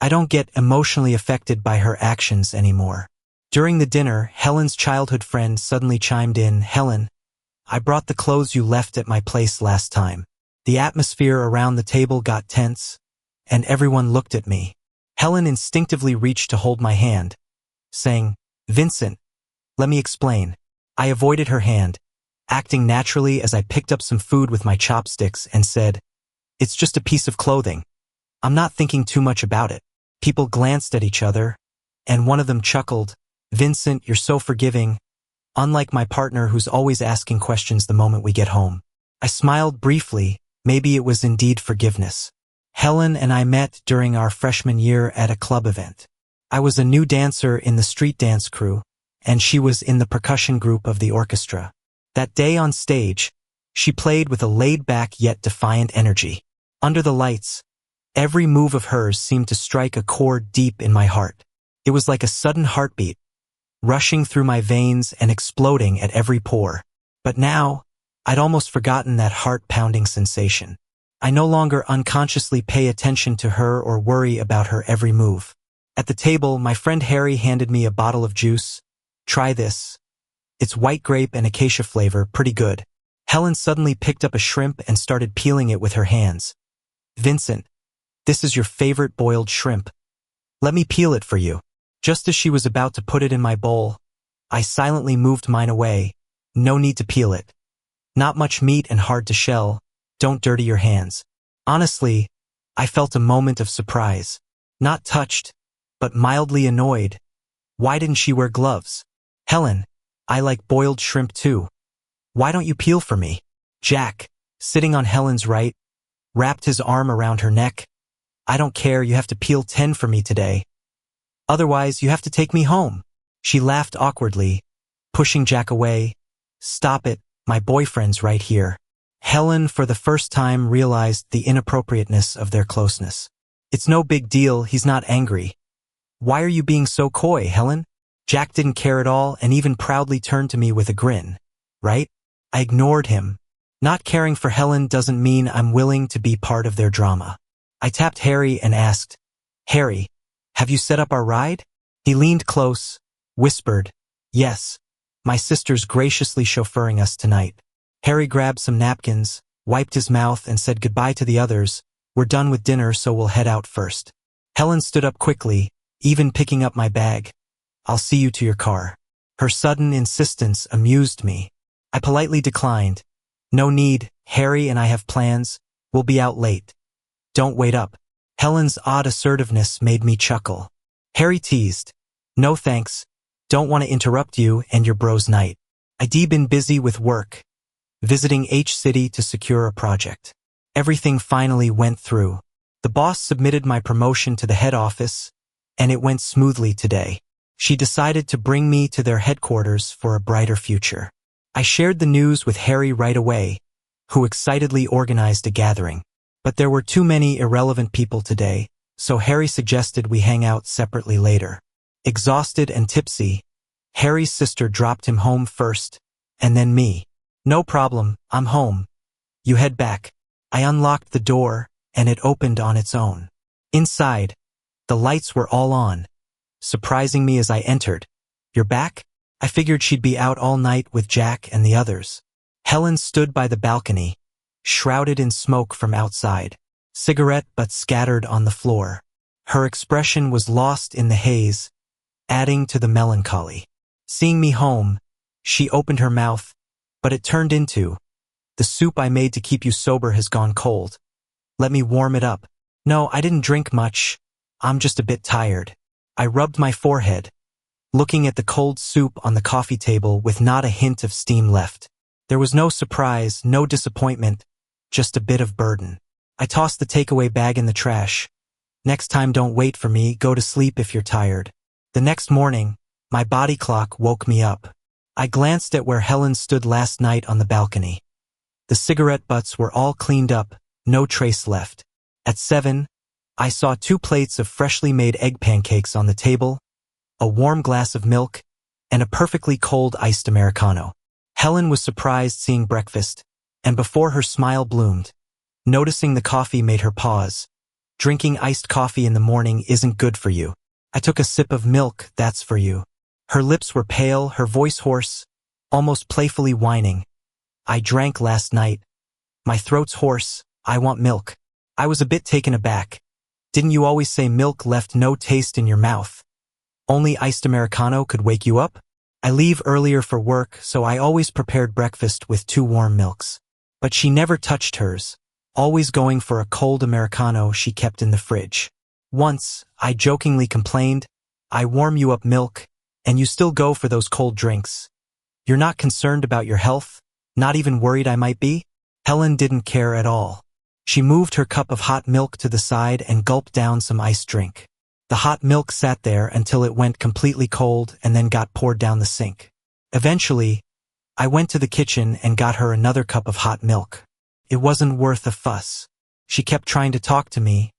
I don't get emotionally affected by her actions anymore. During the dinner, Helen's childhood friend suddenly chimed in, "Helen, I brought the clothes you left at my place last time." The atmosphere around the table got tense, and everyone looked at me. Helen instinctively reached to hold my hand, saying, "Vincent, let me explain." I avoided her hand, acting naturally as I picked up some food with my chopsticks and said, "It's just a piece of clothing. I'm not thinking too much about it." People glanced at each other, and one of them chuckled, "Vincent, you're so forgiving, unlike my partner who's always asking questions the moment we get home." I smiled briefly. Maybe it was indeed forgiveness. Helen and I met during our freshman year at a club event. I was a new dancer in the street dance crew, and she was in the percussion group of the orchestra. That day on stage, she played with a laid-back yet defiant energy. Under the lights, every move of hers seemed to strike a chord deep in my heart. It was like a sudden heartbeat, rushing through my veins and exploding at every pore. But now, I'd almost forgotten that heart-pounding sensation. I no longer unconsciously pay attention to her or worry about her every move. At the table, my friend Harry handed me a bottle of juice. "Try this. It's white grape and acacia flavor, pretty good." Helen suddenly picked up a shrimp and started peeling it with her hands. "Vincent, this is your favorite boiled shrimp. Let me peel it for you." Just as she was about to put it in my bowl, I silently moved mine away. "No need to peel it. Not much meat and hard to shell. Don't dirty your hands." Honestly, I felt a moment of surprise. Not touched, but mildly annoyed. Why didn't she wear gloves? "Helen, I like boiled shrimp too. Why don't you peel for me?" Jack, sitting on Helen's right, wrapped his arm around her neck. "I don't care, you have to peel 10 for me today. Otherwise, you have to take me home." She laughed awkwardly, pushing Jack away. "Stop it, my boyfriend's right here." Helen, for the first time, realized the inappropriateness of their closeness. "It's no big deal, he's not angry." "Why are you being so coy, Helen?" Jack didn't care at all and even proudly turned to me with a grin. "Right?" I ignored him. Not caring for Helen doesn't mean I'm willing to be part of their drama. I tapped Harry and asked, "Harry, have you set up our ride?" He leaned close, whispered, "Yes, my sister's graciously chauffeuring us tonight." Harry grabbed some napkins, wiped his mouth and said goodbye to the others. "We're done with dinner, so we'll head out first." Helen stood up quickly, even picking up my bag. "I'll see you to your car." Her sudden insistence amused me. I politely declined. "No need, Harry and I have plans. We'll be out late. Don't wait up." Helen's odd assertiveness made me chuckle. Harry teased, "No thanks. Don't want to interrupt you and your bro's night. I'd been busy with work, visiting H City to secure a project." Everything finally went through. The boss submitted my promotion to the head office, and it went smoothly today. She decided to bring me to their headquarters for a brighter future. I shared the news with Harry right away, who excitedly organized a gathering. But there were too many irrelevant people today, so Harry suggested we hang out separately later. Exhausted and tipsy, Harry's sister dropped him home first, and then me. "No problem, I'm home. You head back." I unlocked the door, and it opened on its own. Inside, the lights were all on, surprising me as I entered. "You're back?" I figured she'd be out all night with Jack and the others. Helen stood by the balcony, shrouded in smoke from outside, cigarette butts scattered on the floor. Her expression was lost in the haze, adding to the melancholy. Seeing me home, she opened her mouth, but it turned into, "The soup I made to keep you sober has gone cold. Let me warm it up." "No, I didn't drink much. I'm just a bit tired." I rubbed my forehead, looking at the cold soup on the coffee table with not a hint of steam left. There was no surprise, no disappointment, just a bit of burden. I tossed the takeaway bag in the trash. "Next time don't wait for me, go to sleep if you're tired." The next morning, my body clock woke me up. I glanced at where Helen stood last night on the balcony. The cigarette butts were all cleaned up, no trace left. At 7, I saw 2 plates of freshly made egg pancakes on the table, a warm glass of milk, and a perfectly cold iced Americano. Helen was surprised seeing breakfast, and before her smile bloomed, noticing the coffee made her pause. Drinking iced coffee in the morning isn't good for you. I took a sip of milk, that's for you. Her lips were pale, her voice hoarse, almost playfully whining. I drank last night. My throat's hoarse, I want milk. I was a bit taken aback. Didn't you always say milk left no taste in your mouth? Only iced Americano could wake you up? I leave earlier for work, so I always prepared breakfast with 2 warm milks. But she never touched hers, always going for a cold Americano she kept in the fridge. Once, I jokingly complained, I warm you up milk, and you still go for those cold drinks. You're not concerned about your health? Not even worried I might be? Helen didn't care at all. She moved her cup of hot milk to the side and gulped down some iced drink. The hot milk sat there until it went completely cold and then got poured down the sink. Eventually, I went to the kitchen and got her another cup of hot milk. It wasn't worth a fuss. She kept trying to talk to me,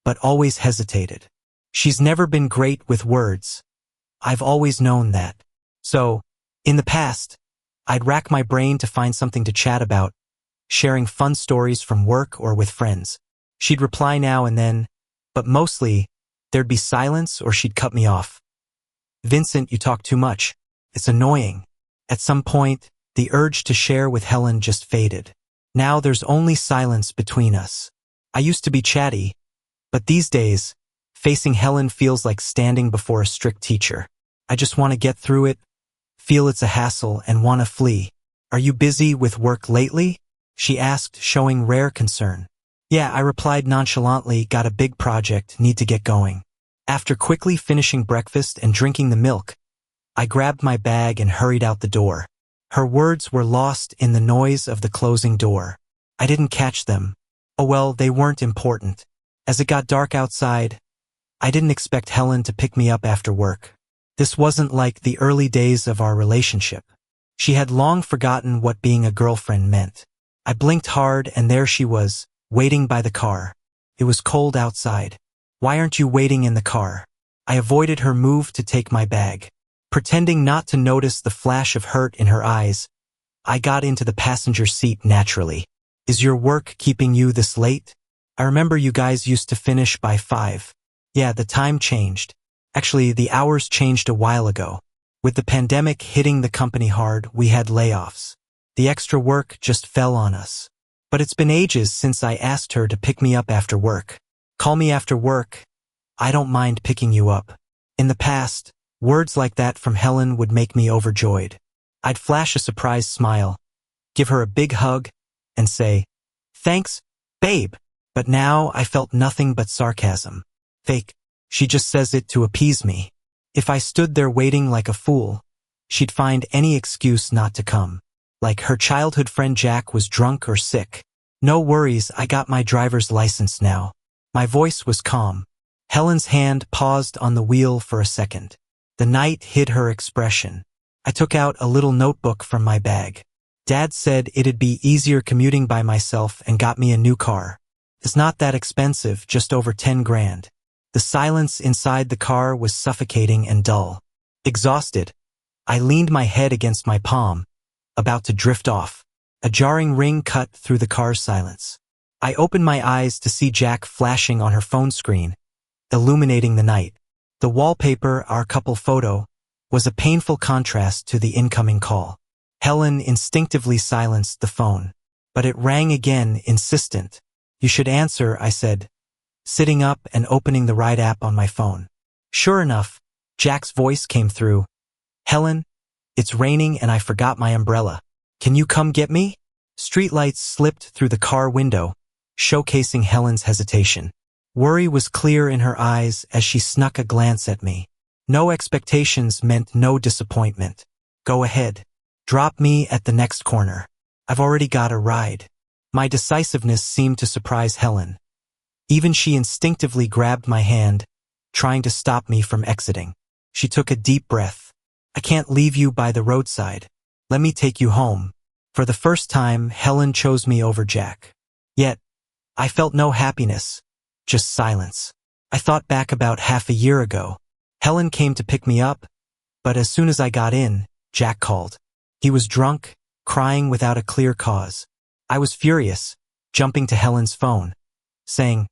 but always hesitated. She's never been great with words. I've always known that. So, in the past, I'd rack my brain to find something to chat about, sharing fun stories from work or with friends. She'd reply now and then, but mostly, there'd be silence or she'd cut me off. Vincent, you talk too much. It's annoying. At some point, the urge to share with Helen just faded. Now there's only silence between us. I used to be chatty, but these days, facing Helen feels like standing before a strict teacher. I just want to get through it, feel it's a hassle, and want to flee. Are you busy with work lately? She asked, showing rare concern. Yeah, I replied nonchalantly, got a big project, need to get going. After quickly finishing breakfast and drinking the milk, I grabbed my bag and hurried out the door. Her words were lost in the noise of the closing door. I didn't catch them. Oh well, they weren't important. As it got dark outside, I didn't expect Helen to pick me up after work. This wasn't like the early days of our relationship. She had long forgotten what being a girlfriend meant. I blinked hard and there she was, waiting by the car. It was cold outside. Why aren't you waiting in the car? I avoided her move to take my bag. Pretending not to notice the flash of hurt in her eyes, I got into the passenger seat naturally. Is your work keeping you this late? I remember you guys used to finish by 5. Yeah, the time changed. Actually, the hours changed a while ago. With the pandemic hitting the company hard, we had layoffs. The extra work just fell on us. But it's been ages since I asked her to pick me up after work. Call me after work. I don't mind picking you up. In the past, words like that from Helen would make me overjoyed. I'd flash a surprised smile, give her a big hug, and say, thanks, babe. But now I felt nothing but sarcasm. Fake. She just says it to appease me. If I stood there waiting like a fool, she'd find any excuse not to come. Like her childhood friend Jack was drunk or sick. No worries, I got my driver's license now. My voice was calm. Helen's hand paused on the wheel for a second. The night hid her expression. I took out a little notebook from my bag. Dad said it'd be easier commuting by myself and got me a new car. It's not that expensive, just over 10 grand. The silence inside the car was suffocating and dull. Exhausted, I leaned my head against my palm, about to drift off. A jarring ring cut through the car's silence. I opened my eyes to see Jack flashing on her phone screen, illuminating the night. The wallpaper, our couple photo, was a painful contrast to the incoming call. Helen instinctively silenced the phone, but it rang again, insistent. You should answer, I said, sitting up and opening the Ride app on my phone. Sure enough, Jack's voice came through. Helen, it's raining and I forgot my umbrella. Can you come get me? Streetlights slipped through the car window, showcasing Helen's hesitation. Worry was clear in her eyes as she snuck a glance at me. No expectations meant no disappointment. Go ahead. Drop me at the next corner. I've already got a ride. My decisiveness seemed to surprise Helen. Even she instinctively grabbed my hand, trying to stop me from exiting. She took a deep breath. I can't leave you by the roadside. Let me take you home. For the first time, Helen chose me over Jack. Yet, I felt no happiness, just silence. I thought back about half a year ago. Helen came to pick me up, but as soon as I got in, Jack called. He was drunk, crying without a clear cause. I was furious, jumping to Helen's phone, saying,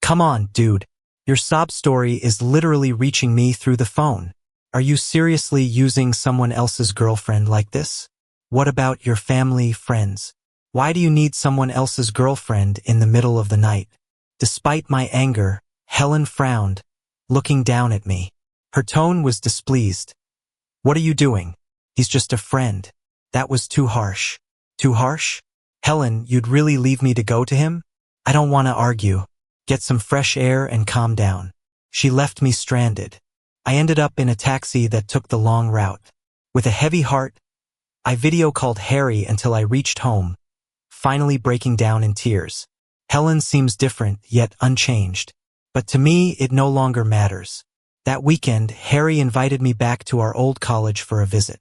Come on, dude. Your sob story is literally reaching me through the phone. Are you seriously using someone else's girlfriend like this? What about your family, friends? Why do you need someone else's girlfriend in the middle of the night? Despite my anger, Helen frowned, looking down at me. Her tone was displeased. What are you doing? He's just a friend. That was too harsh. Too harsh? Helen, you'd really leave me to go to him? I don't want to argue. Get some fresh air and calm down. She left me stranded. I ended up in a taxi that took the long route. With a heavy heart, I video called Harry until I reached home, finally breaking down in tears. Helen seems different, yet unchanged. But to me, it no longer matters. That weekend, Harry invited me back to our old college for a visit.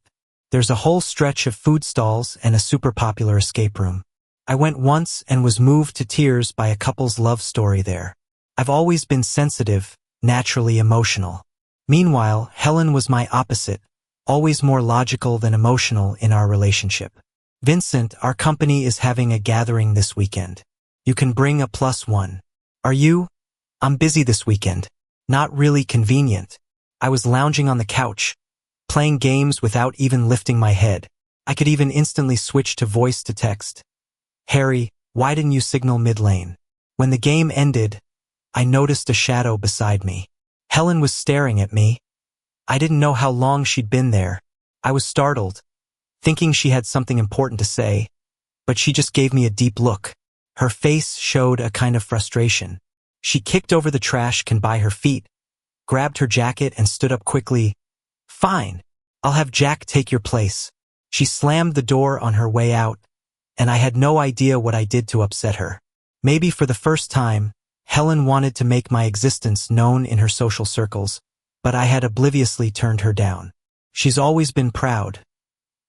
There's a whole stretch of food stalls and a super popular escape room. I went once and was moved to tears by a couple's love story there. I've always been sensitive, naturally emotional. Meanwhile, Helen was my opposite, always more logical than emotional in our relationship. Vincent, our company is having a gathering this weekend. You can bring a +1. Are you? I'm busy this weekend. Not really convenient. I was lounging on the couch, playing games without even lifting my head. I could even instantly switch to voice to text. Harry, why didn't you signal mid-lane? When the game ended, I noticed a shadow beside me. Helen was staring at me. I didn't know how long she'd been there. I was startled, thinking she had something important to say, but she just gave me a deep look. Her face showed a kind of frustration. She kicked over the trash can by her feet, grabbed her jacket and stood up quickly. Fine, I'll have Jack take your place. She slammed the door on her way out, and I had no idea what I did to upset her. Maybe for the first time, Helen wanted to make my existence known in her social circles, but I had obliviously turned her down. She's always been proud.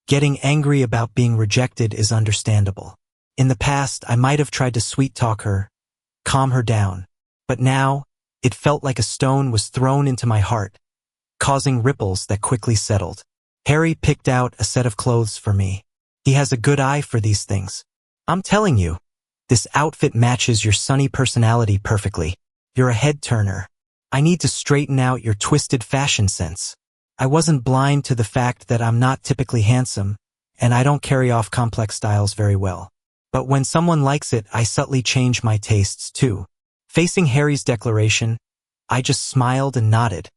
Getting angry about being rejected is understandable. In the past, I might have tried to sweet-talk her, calm her down, but now, it felt like a stone was thrown into my heart, causing ripples that quickly settled. Harry picked out a set of clothes for me. He has a good eye for these things. I'm telling you, this outfit matches your sunny personality perfectly. You're a head-turner. I need to straighten out your twisted fashion sense. I wasn't blind to the fact that I'm not typically handsome, and I don't carry off complex styles very well. But when someone likes it, I subtly change my tastes too. Facing Harry's declaration, I just smiled and nodded,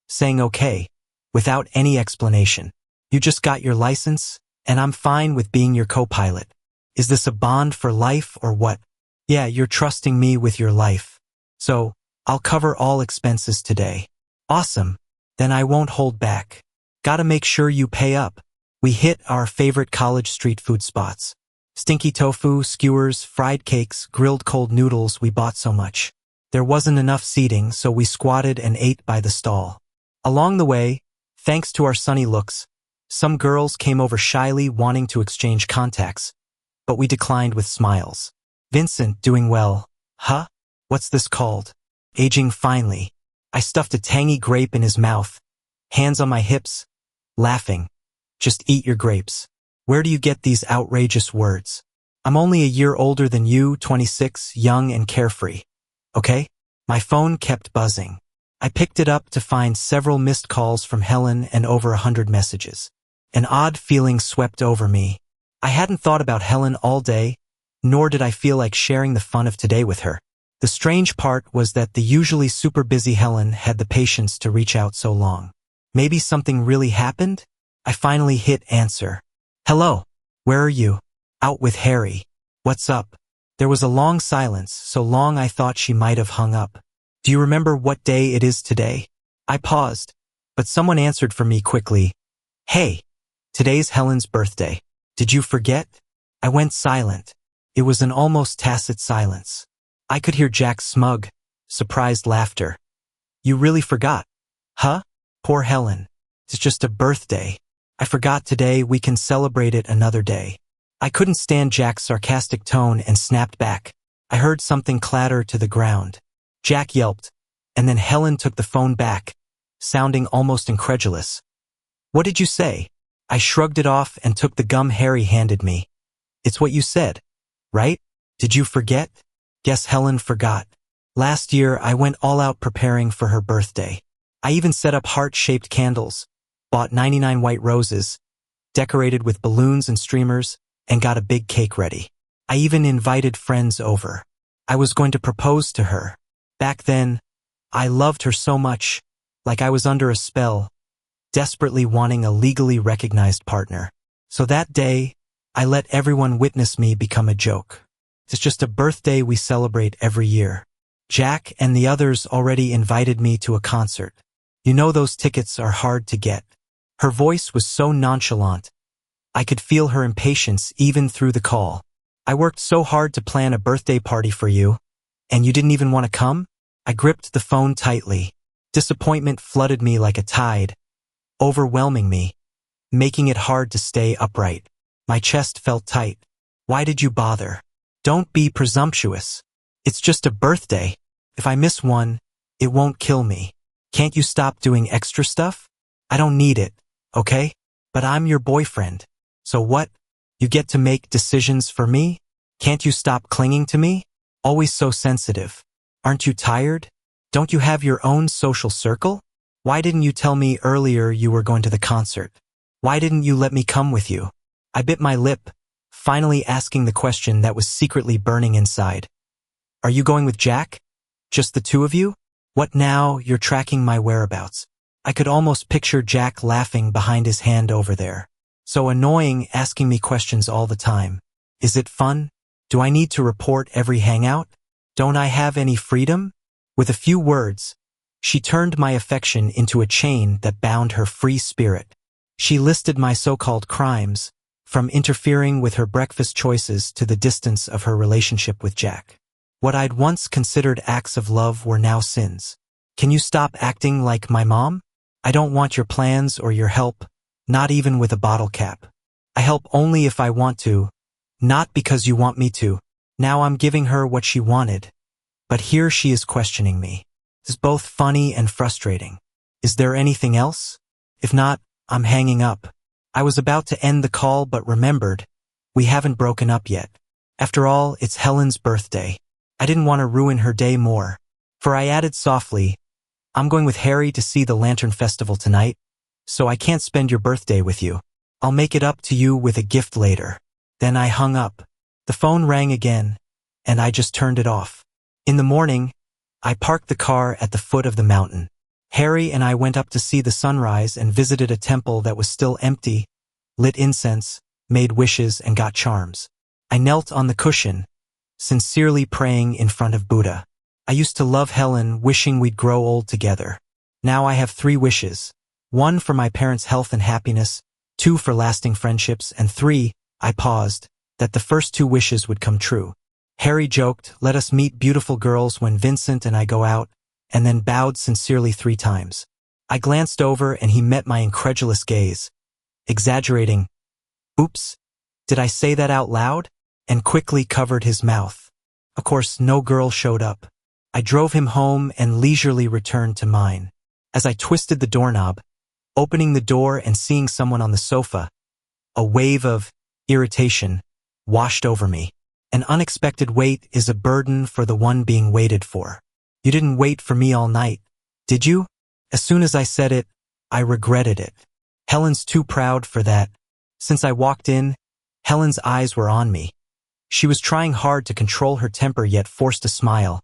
saying okay, without any explanation. You just got your license, and I'm fine with being your co-pilot. Is this a bond for life or what? Yeah, you're trusting me with your life. So, I'll cover all expenses today. Awesome. Then I won't hold back. Gotta make sure you pay up. We hit our favorite college street food spots. Stinky tofu, skewers, fried cakes, grilled cold noodles, we bought so much. There wasn't enough seating, so we squatted and ate by the stall. Along the way, thanks to our sunny looks, some girls came over shyly wanting to exchange contacts, but we declined with smiles. Vincent, doing well. Huh? What's this called? Aging finely. I stuffed a tangy grape in his mouth, hands on my hips, laughing. Just eat your grapes. Where do you get these outrageous words? I'm only a year older than you, 26, young and carefree. Okay? My phone kept buzzing. I picked it up to find several missed calls from Helen and over 100 messages. An odd feeling swept over me. I hadn't thought about Helen all day, nor did I feel like sharing the fun of today with her. The strange part was that the usually super busy Helen had the patience to reach out so long. Maybe something really happened? I finally hit answer. Hello. Where are you? Out with Harry. What's up? There was a long silence, so long I thought she might have hung up. Do you remember what day it is today? I paused, but someone answered for me quickly. Hey, today's Helen's birthday. Did you forget? I went silent. It was an almost tacit silence. I could hear Jack's smug, surprised laughter. You really forgot? Huh? Poor Helen. It's just a birthday. I forgot today, we can celebrate it another day. I couldn't stand Jack's sarcastic tone and snapped back. I heard something clatter to the ground. Jack yelped, and then Helen took the phone back, sounding almost incredulous. What did you say? I shrugged it off and took the gum Harry handed me. It's what you said, right? Did you forget? Guess Helen forgot. Last year, I went all out preparing for her birthday. I even set up heart-shaped candles, bought 99 white roses, decorated with balloons and streamers, and got a big cake ready. I even invited friends over. I was going to propose to her. Back then, I loved her so much, like I was under a spell, desperately wanting a legally recognized partner. So that day, I let everyone witness me become a joke. It's just a birthday we celebrate every year. Jack and the others already invited me to a concert. You know those tickets are hard to get. Her voice was so nonchalant. I could feel her impatience even through the call. I worked so hard to plan a birthday party for you, and you didn't even want to come? I gripped the phone tightly. Disappointment flooded me like a tide, overwhelming me, making it hard to stay upright. My chest felt tight. Why did you bother? Don't be presumptuous. It's just a birthday. If I miss one, it won't kill me. Can't you stop doing extra stuff? I don't need it, okay? But I'm your boyfriend. So what? You get to make decisions for me? Can't you stop clinging to me? Always so sensitive. Aren't you tired? Don't you have your own social circle? Why didn't you tell me earlier you were going to the concert? Why didn't you let me come with you? I bit my lip, finally asking the question that was secretly burning inside. Are you going with Jack? Just the two of you? What now? You're tracking my whereabouts. I could almost picture Jack laughing behind his hand over there. So annoying, asking me questions all the time. Is it fun? Do I need to report every hangout? Don't I have any freedom? With a few words, she turned my affection into a chain that bound her free spirit. She listed my so-called crimes, from interfering with her breakfast choices to the distance of her relationship with Jack. What I'd once considered acts of love were now sins. Can you stop acting like my mom? I don't want your plans or your help, not even with a bottle cap. I help only if I want to, not because you want me to. Now I'm giving her what she wanted, but here she is questioning me. It's both funny and frustrating. Is there anything else? If not, I'm hanging up. I was about to end the call but remembered, we haven't broken up yet. After all, it's Helen's birthday. I didn't want to ruin her day more. For I added softly, I'm going with Harry to see the Lantern Festival tonight, so I can't spend your birthday with you. I'll make it up to you with a gift later. Then I hung up. The phone rang again, and I just turned it off. In the morning, I parked the car at the foot of the mountain. Harry and I went up to see the sunrise and visited a temple that was still empty, lit incense, made wishes, and got charms. I knelt on the cushion, sincerely praying in front of Buddha. I used to love Helen, wishing we'd grow old together. Now I have 3 wishes. 1 for my parents' health and happiness, 2 for lasting friendships, and 3, I paused, that the first 2 wishes would come true. Harry joked, let us meet beautiful girls when Vincent and I go out, and then bowed sincerely 3 times. I glanced over and he met my incredulous gaze, exaggerating, oops, did I say that out loud? And quickly covered his mouth. Of course, no girl showed up. I drove him home and leisurely returned to mine. As I twisted the doorknob, opening the door and seeing someone on the sofa, a wave of irritation washed over me. An unexpected wait is a burden for the one being waited for. You didn't wait for me all night, did you? As soon as I said it, I regretted it. Helen's too proud for that. Since I walked in, Helen's eyes were on me. She was trying hard to control her temper yet forced a smile.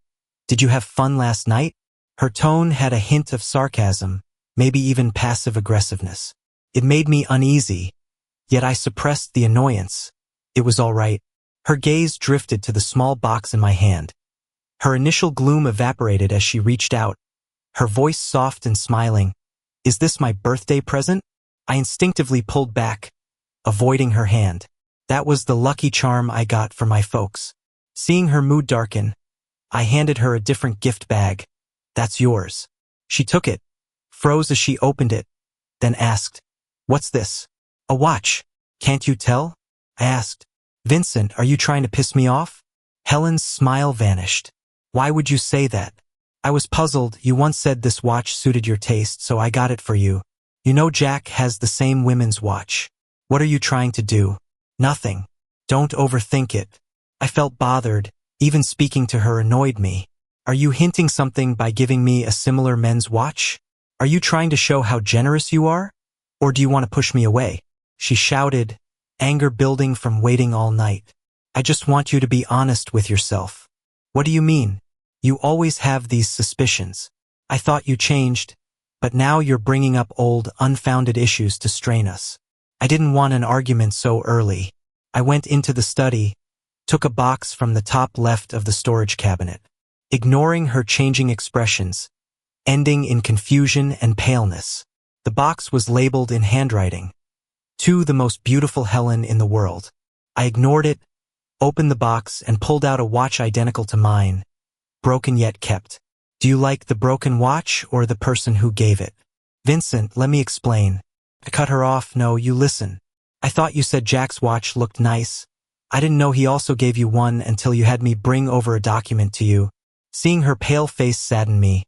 Did you have fun last night? Her tone had a hint of sarcasm, maybe even passive aggressiveness. It made me uneasy, yet I suppressed the annoyance. It was all right. Her gaze drifted to the small box in my hand. Her initial gloom evaporated as she reached out, her voice soft and smiling. Is this my birthday present? I instinctively pulled back, avoiding her hand. That was the lucky charm I got for my folks. Seeing her mood darken, I handed her a different gift bag. That's yours. She took it, froze as she opened it, then asked, what's this? A watch. Can't you tell? I asked. Vincent, are you trying to piss me off? Helen's smile vanished. Why would you say that? I was puzzled. You once said this watch suited your taste, so I got it for you. You know Jack has the same women's watch. What are you trying to do? Nothing. Don't overthink it. I felt bothered. Even speaking to her annoyed me. Are you hinting something by giving me a similar men's watch? Are you trying to show how generous you are? Or do you want to push me away? She shouted, anger building from waiting all night. I just want you to be honest with yourself. What do you mean? You always have these suspicions. I thought you changed, but now you're bringing up old, unfounded issues to strain us. I didn't want an argument so early. I went into the study, took a box from the top left of the storage cabinet. Ignoring her changing expressions, ending in confusion and paleness. The box was labeled in handwriting, "To the most beautiful Helen in the world." I ignored it, opened the box and pulled out a watch identical to mine, broken yet kept. Do you like the broken watch or the person who gave it? Vincent, let me explain. I cut her off. No, you listen. I thought you said Jack's watch looked nice. I didn't know he also gave you one until you had me bring over a document to you. Seeing her pale face saddened me.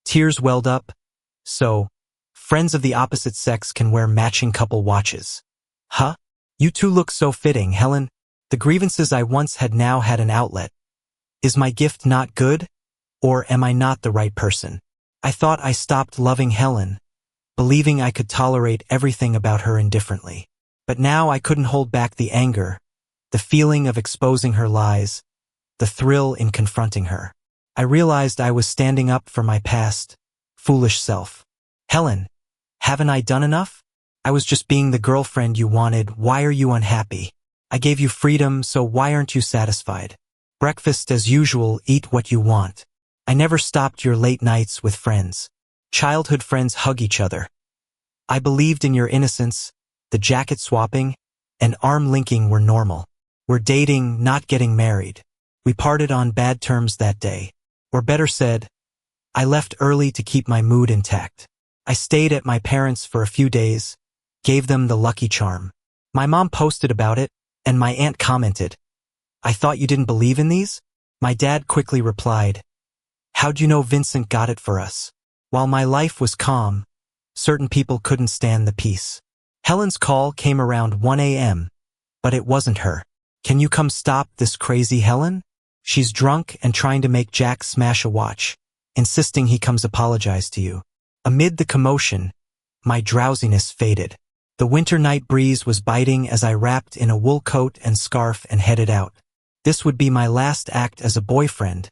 Tears welled up. So, friends of the opposite sex can wear matching couple watches. Huh? You two look so fitting, Helen. The grievances I once had now had an outlet. Is my gift not good? Or am I not the right person? I thought I stopped loving Helen, believing I could tolerate everything about her indifferently. But now I couldn't hold back the anger, the feeling of exposing her lies, the thrill in confronting her. I realized I was standing up for my past, foolish self. Helen, haven't I done enough? I was just being the girlfriend you wanted. Why are you unhappy? I gave you freedom, so why aren't you satisfied? Breakfast as usual, eat what you want. I never stopped your late nights with friends. Childhood friends hug each other. I believed in your innocence. The jacket swapping and arm linking were normal. We're dating, not getting married. We parted on bad terms that day. Or better said, I left early to keep my mood intact. I stayed at my parents' for a few days, gave them the lucky charm. My mom posted about it, and my aunt commented, I thought you didn't believe in these? My dad quickly replied, how'd you know Vincent got it for us? While my life was calm, certain people couldn't stand the peace. Helen's call came around 1 a.m., but it wasn't her. Can you come stop this crazy Helen? She's drunk and trying to make Jack smash a watch, insisting he comes apologize to you. Amid the commotion, my drowsiness faded. The winter night breeze was biting as I wrapped in a wool coat and scarf and headed out. This would be my last act as a boyfriend,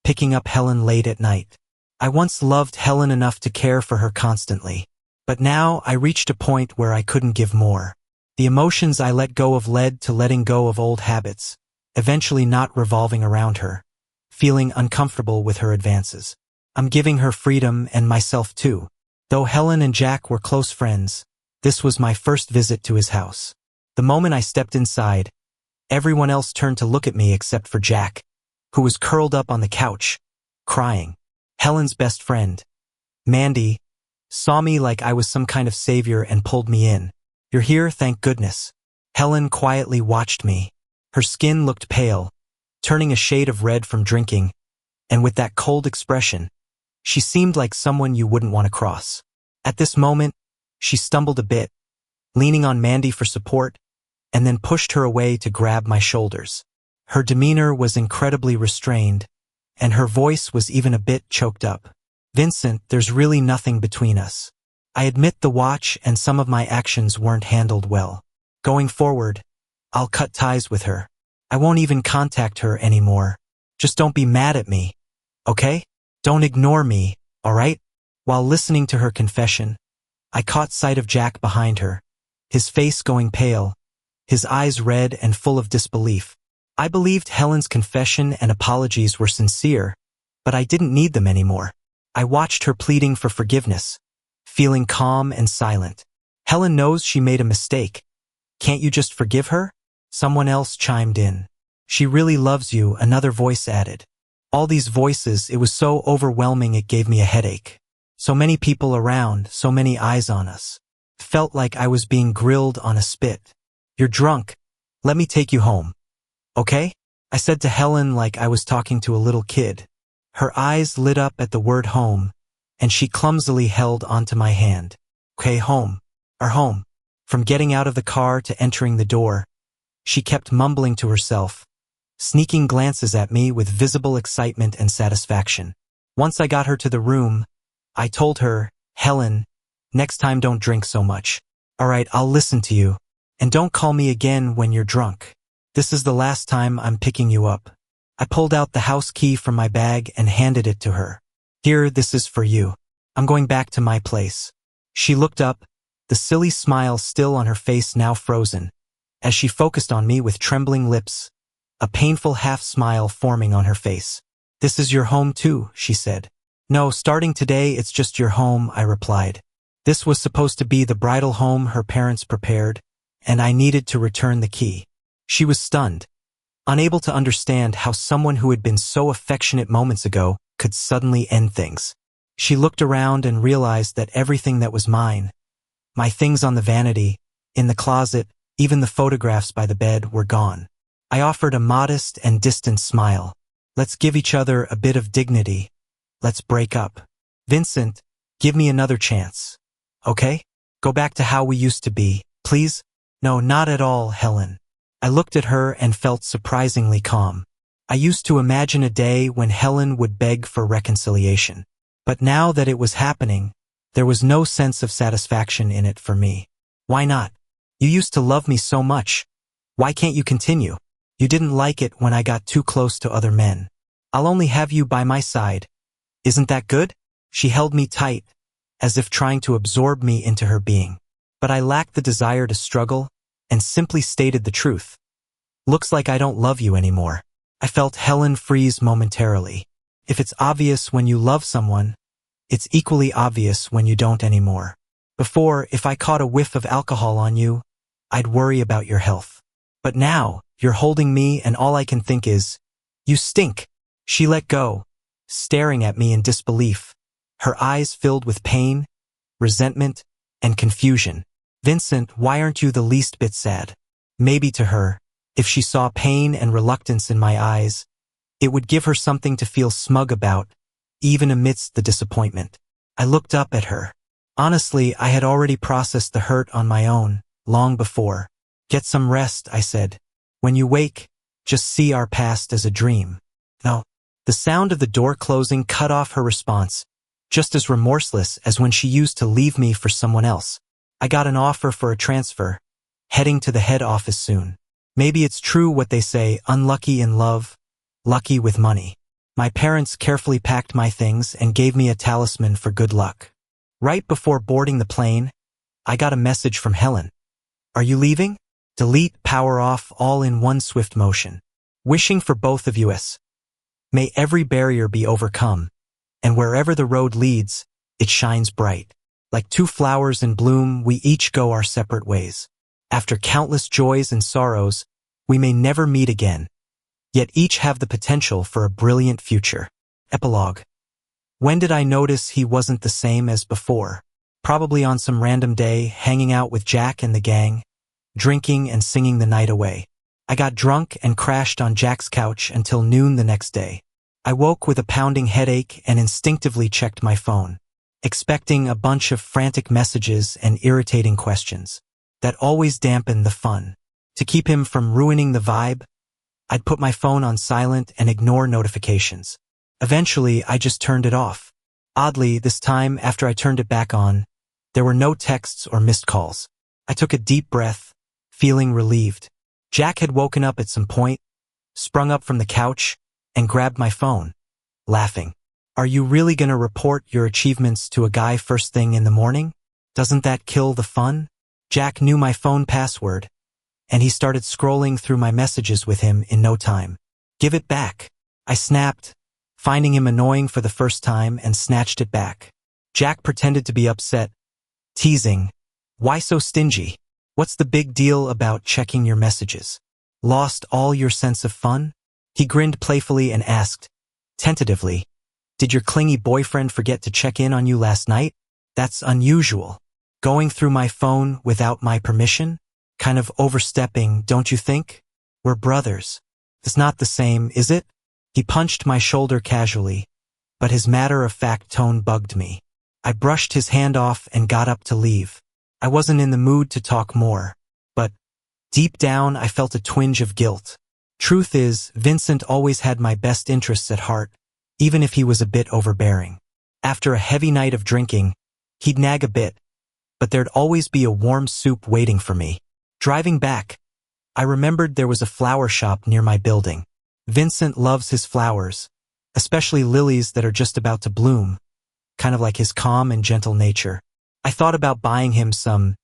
picking up Helen late at night. I once loved Helen enough to care for her constantly, but now I reached a point where I couldn't give more. The emotions I let go of led to letting go of old habits, eventually not revolving around her, feeling uncomfortable with her advances. I'm giving her freedom and myself too. Though Helen and Jack were close friends, this was my first visit to his house. The moment I stepped inside, everyone else turned to look at me except for Jack, who was curled up on the couch, crying. Helen's best friend, Mandy, saw me like I was some kind of savior and pulled me in. You're here, thank goodness. Helen quietly watched me. Her skin looked pale, turning a shade of red from drinking, and with that cold expression, she seemed like someone you wouldn't want to cross. At this moment, she stumbled a bit, leaning on Mandy for support, and then pushed her away to grab my shoulders. Her demeanor was incredibly restrained, and her voice was even a bit choked up. Vincent, there's really nothing between us. I admit the watch and some of my actions weren't handled well. Going forward, I'll cut ties with her. I won't even contact her anymore. Just don't be mad at me, okay? Don't ignore me, alright? While listening to her confession, I caught sight of Jack behind her, his face going pale, his eyes red and full of disbelief. I believed Helen's confession and apologies were sincere, but I didn't need them anymore. I watched her pleading for forgiveness, feeling calm and silent. Helen knows she made a mistake. Can't you just forgive her? Someone else chimed in. She really loves you, another voice added. All these voices, it was so overwhelming it gave me a headache. So many people around, so many eyes on us. Felt like I was being grilled on a spit. You're drunk. Let me take you home. Okay? I said to Helen like I was talking to a little kid. Her eyes lit up at the word home, and she clumsily held onto my hand. Okay, home. Our home. From getting out of the car to entering the door, she kept mumbling to herself, sneaking glances at me with visible excitement and satisfaction. Once I got her to the room, I told her, "Helen, next time don't drink so much. All right, I'll listen to you. And don't call me again when you're drunk. This is the last time I'm picking you up." I pulled out the house key from my bag and handed it to her. "Here, this is for you. I'm going back to my place." She looked up, the silly smile still on her face now frozen, as she focused on me with trembling lips, a painful half-smile forming on her face. "This is your home too," she said. "No, starting today it's just your home," I replied. This was supposed to be the bridal home her parents prepared, and I needed to return the key. She was stunned, unable to understand how someone who had been so affectionate moments ago could suddenly end things. She looked around and realized that everything that was mine, my things on the vanity, in the closet, even the photographs by the bed, were gone. I offered a modest and distant smile. "Let's give each other a bit of dignity. Let's break up. Vincent, give me another chance. Okay? Go back to how we used to be, please?" "No, not at all, Helen." I looked at her and felt surprisingly calm. I used to imagine a day when Helen would beg for reconciliation. But now that it was happening, there was no sense of satisfaction in it for me. "Why not? You used to love me so much. Why can't you continue? You didn't like it when I got too close to other men. I'll only have you by my side. Isn't that good?" She held me tight, as if trying to absorb me into her being. But I lacked the desire to struggle, and simply stated the truth. "Looks like I don't love you anymore." I felt Helen freeze momentarily. If it's obvious when you love someone, it's equally obvious when you don't anymore. Before, if I caught a whiff of alcohol on you, I'd worry about your health. But now, you're holding me and all I can think is, "You stink." She let go, staring at me in disbelief, her eyes filled with pain, resentment, and confusion. "Vincent, why aren't you the least bit sad?" Maybe to her, if she saw pain and reluctance in my eyes, it would give her something to feel smug about, even amidst the disappointment. I looked up at her. Honestly, I had already processed the hurt on my own, long before. "Get some rest," I said. "When you wake, just see our past as a dream." "No." The sound of the door closing cut off her response, just as remorseless as when she used to leave me for someone else. "I got an offer for a transfer, heading to the head office soon. Maybe it's true what they say, unlucky in love, lucky with money." My parents carefully packed my things and gave me a talisman for good luck. Right before boarding the plane, I got a message from Helen. "Are you leaving? Delete, power off, all in one swift motion. Wishing for both of us. May every barrier be overcome, and wherever the road leads, it shines bright. Like two flowers in bloom, we each go our separate ways. After countless joys and sorrows, we may never meet again, yet each have the potential for a brilliant future." Epilogue. When did I notice he wasn't the same as before? Probably on some random day, hanging out with Jack and the gang, drinking and singing the night away. I got drunk and crashed on Jack's couch until noon the next day. I woke with a pounding headache and instinctively checked my phone, expecting a bunch of frantic messages and irritating questions. That always dampened the fun. To keep him from ruining the vibe, I'd put my phone on silent and ignore notifications. Eventually, I just turned it off. Oddly, this time, after I turned it back on, there were no texts or missed calls. I took a deep breath, feeling relieved. Jack had woken up at some point, sprung up from the couch, and grabbed my phone, laughing. "Are you really gonna report your achievements to a guy first thing in the morning? Doesn't that kill the fun?" Jack knew my phone password, and he started scrolling through my messages with him in no time. "Give it back." I snapped, finding him annoying for the first time, and snatched it back. Jack pretended to be upset, teasing, "Why so stingy? What's the big deal about checking your messages? Lost all your sense of fun?" He grinned playfully and asked, tentatively, "Did your clingy boyfriend forget to check in on you last night? That's unusual. Going through my phone without my permission? Kind of overstepping, don't you think? We're brothers. It's not the same, is it?" He punched my shoulder casually, but his matter-of-fact tone bugged me. I brushed his hand off and got up to leave. I wasn't in the mood to talk more, but deep down I felt a twinge of guilt. Truth is, Vincent always had my best interests at heart, even if he was a bit overbearing. After a heavy night of drinking, he'd nag a bit, but there'd always be a warm soup waiting for me. Driving back, I remembered there was a flower shop near my building. Vincent loves his flowers, especially lilies that are just about to bloom, kind of like his calm and gentle nature. I thought about buying him some,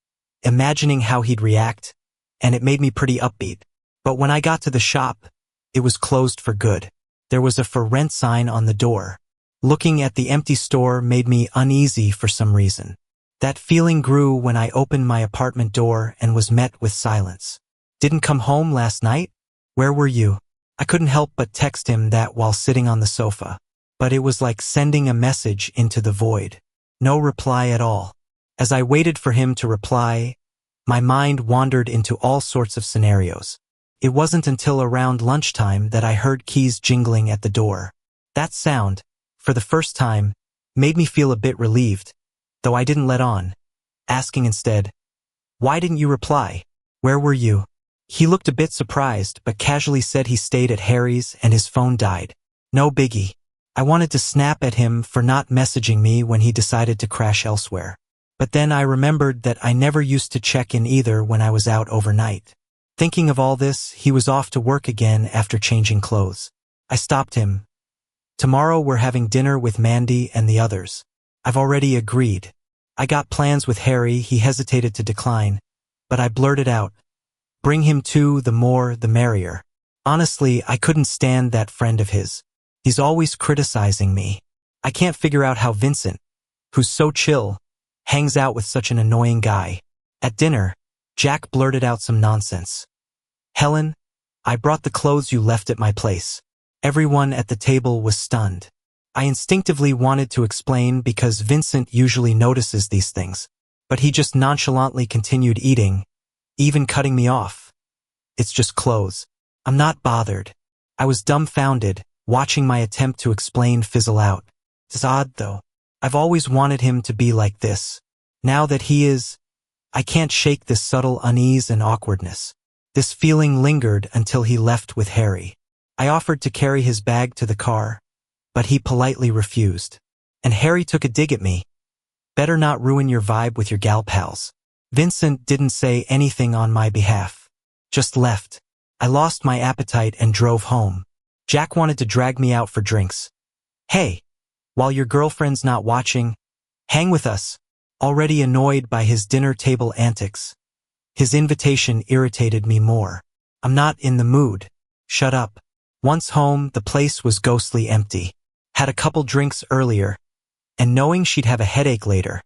imagining how he'd react, and it made me pretty upbeat. But when I got to the shop, it was closed for good. There was a for rent sign on the door. Looking at the empty store made me uneasy for some reason. That feeling grew when I opened my apartment door and was met with silence. Didn't come home last night? Where were you? I couldn't help but text him that while sitting on the sofa. But it was like sending a message into the void. No reply at all. As I waited for him to reply, my mind wandered into all sorts of scenarios. It wasn't until around lunchtime that I heard keys jingling at the door. That sound, for the first time, made me feel a bit relieved, though I didn't let on, asking instead, "Why didn't you reply? Where were you?" He looked a bit surprised, but casually said he stayed at Harry's and his phone died. No biggie. I wanted to snap at him for not messaging me when he decided to crash elsewhere. But then I remembered that I never used to check in either when I was out overnight. Thinking of all this, he was off to work again after changing clothes. I stopped him. "Tomorrow we're having dinner with Mandy and the others. I've already agreed. I got plans with Harry." He hesitated to decline, but I blurted out, "Bring him too, the more the merrier." Honestly, I couldn't stand that friend of his. He's always criticizing me. I can't figure out how Vincent, who's so chill, hangs out with such an annoying guy. At dinner, Jack blurted out some nonsense. "Helen, I brought the clothes you left at my place." Everyone at the table was stunned. I instinctively wanted to explain because Vincent usually notices these things, but he just nonchalantly continued eating, even cutting me off. "It's just clothes. I'm not bothered." I was dumbfounded, watching my attempt to explain fizzle out. It's odd though. I've always wanted him to be like this. Now that he is, I can't shake this subtle unease and awkwardness. This feeling lingered until he left with Harry. I offered to carry his bag to the car, but he politely refused. And Harry took a dig at me. "Better not ruin your vibe with your gal pals." Vincent didn't say anything on my behalf. Just left. I lost my appetite and drove home. Jack wanted to drag me out for drinks. "Hey, while your girlfriend's not watching, hang with us." Already annoyed by his dinner table antics, his invitation irritated me more. "I'm not in the mood." "Shut up." Once home, the place was ghostly empty. Had a couple drinks earlier, and knowing she'd have a headache later,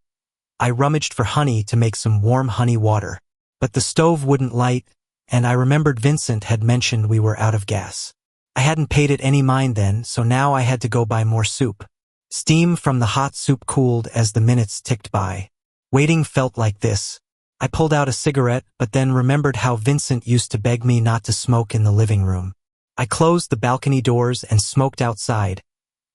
I rummaged for honey to make some warm honey water. But the stove wouldn't light, and I remembered Vincent had mentioned we were out of gas. I hadn't paid it any mind then, so now I had to go buy more soup. Steam from the hot soup cooled as the minutes ticked by. Waiting felt like this. I pulled out a cigarette, but then remembered how Vincent used to beg me not to smoke in the living room. I closed the balcony doors and smoked outside,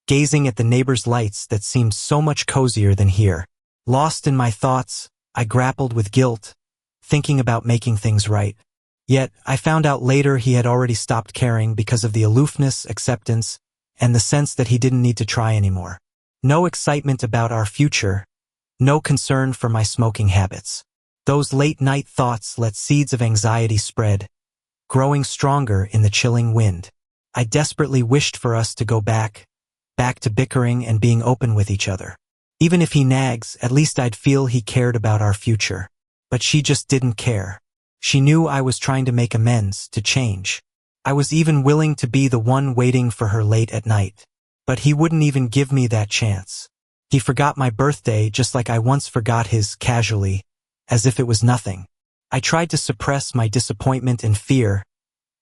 gazing at the neighbors' lights that seemed so much cozier than here. Lost in my thoughts, I grappled with guilt, thinking about making things right. Yet, I found out later he had already stopped caring because of the aloofness, acceptance, and the sense that he didn't need to try anymore. No excitement about our future, no concern for my smoking habits. Those late-night thoughts let seeds of anxiety spread, growing stronger in the chilling wind. I desperately wished for us to go back to bickering and being open with each other. Even if he nags, at least I'd feel he cared about our future. But she just didn't care. She knew I was trying to make amends, to change. I was even willing to be the one waiting for her late at night. But he wouldn't even give me that chance. He forgot my birthday just like I once forgot his, casually, as if it was nothing. I tried to suppress my disappointment and fear,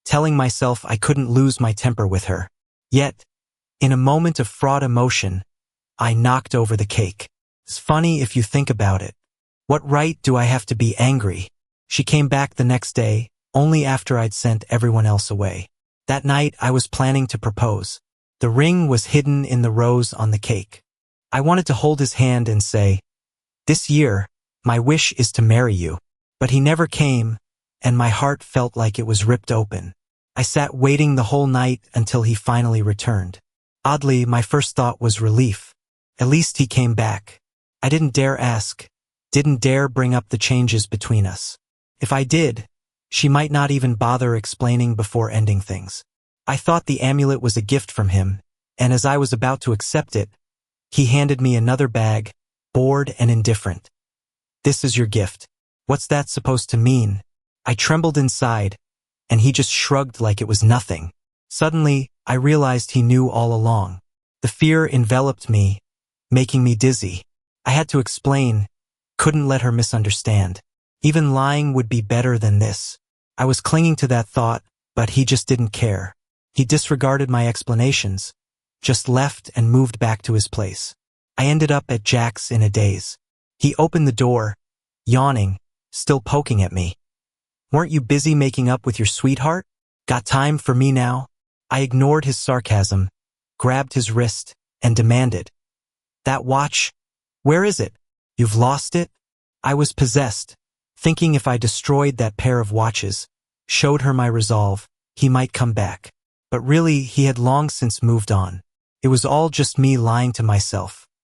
telling myself I couldn't lose my temper with her. Yet, in a moment of fraught emotion, I knocked over the cake. It's funny if you think about it. What right do I have to be angry? She came back the next day, only after I'd sent everyone else away. That night I was planning to propose. The ring was hidden in the rose on the cake. I wanted to hold his hand and say, "This year, my wish is to marry you." But he never came, and my heart felt like it was ripped open. I sat waiting the whole night until he finally returned. Oddly, my first thought was relief. At least he came back. I didn't dare ask, didn't dare bring up the changes between us. If I did, she might not even bother explaining before ending things. I thought the amulet was a gift from him, and as I was about to accept it, he handed me another bag, bored and indifferent. "This is your gift. What's that supposed to mean?" I trembled inside, and he just shrugged like it was nothing. Suddenly, I realized he knew all along. The fear enveloped me, making me dizzy. I had to explain, couldn't let her misunderstand. Even lying would be better than this. I was clinging to that thought, but he just didn't care. He disregarded my explanations, just left and moved back to his place. I ended up at Jack's in a daze. He opened the door, yawning, still poking at me. "Weren't you busy making up with your sweetheart? Got time for me now?" I ignored his sarcasm, grabbed his wrist, and demanded, "That watch, where is it? You've lost it?" I was possessed, thinking if I destroyed that pair of watches, showed her my resolve, he might come back. But really, he had long since moved on. It was all just me lying to myself.